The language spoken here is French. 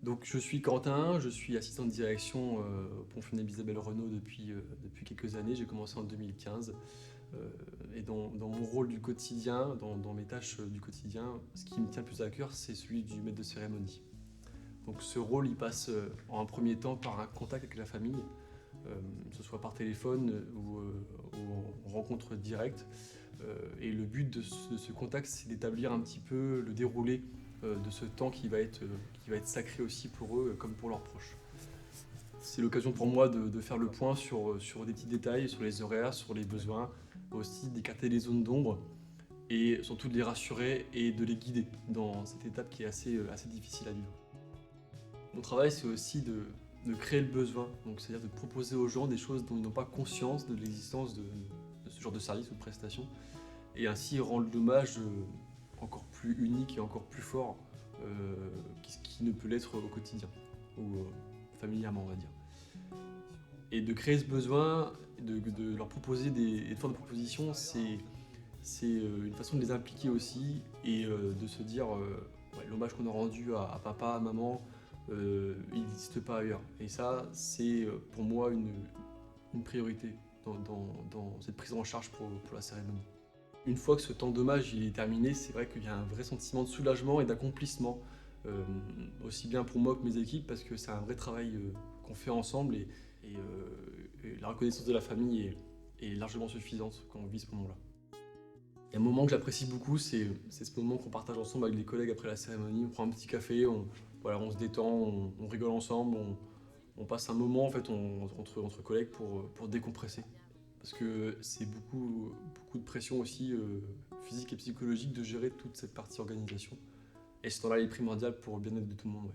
Donc je suis Quentin, je suis assistant de direction au Pont Funèbre Isabelle Renault depuis quelques années. J'ai commencé en 2015. Et dans mon rôle du quotidien, dans mes tâches du quotidien, ce qui me tient le plus à cœur, c'est celui du maître de cérémonie. Donc ce rôle, il passe en un premier temps par un contact avec la famille, que ce soit par téléphone ou en rencontre directe. Et le but de ce contact, c'est d'établir un petit peu le déroulé de ce temps qui va être sacré aussi pour eux comme pour leurs proches. C'est l'occasion pour moi de faire le point sur des petits détails, sur les horaires, sur les besoins, aussi d'écarter les zones d'ombre et surtout de les rassurer et de les guider dans cette étape qui est assez difficile à vivre. Mon travail, c'est aussi de créer le besoin, donc c'est-à-dire de proposer aux gens des choses dont ils n'ont pas conscience de l'existence de ce genre de service ou de prestation, et ainsi rendre l'hommage encore plus unique et encore plus fort qui ne peut l'être au quotidien, ou familièrement on va dire. Et de créer ce besoin, de leur proposer des formes de propositions, c'est une façon de les impliquer aussi et de se dire ouais, l'hommage qu'on a rendu à papa, à maman, il n'existe pas ailleurs. Et ça, c'est pour moi une priorité dans cette prise en charge pour la cérémonie. Une fois que ce temps d'hommage il est terminé, c'est vrai qu'il y a un vrai sentiment de soulagement et d'accomplissement, euh, aussi bien pour moi que mes équipes, parce que c'est un vrai travail qu'on fait ensemble et la reconnaissance de la famille est largement suffisante quand on vit ce moment-là. Et un moment que j'apprécie beaucoup, c'est ce moment qu'on partage ensemble avec les collègues après la cérémonie. On prend un petit café, voilà, on se détend, on rigole ensemble, on passe un moment en fait, entre collègues pour décompresser. Parce que c'est beaucoup de pression aussi physique et psychologique de gérer toute cette partie organisation. Et ce temps-là est primordial pour le bien-être de tout le monde. Ouais.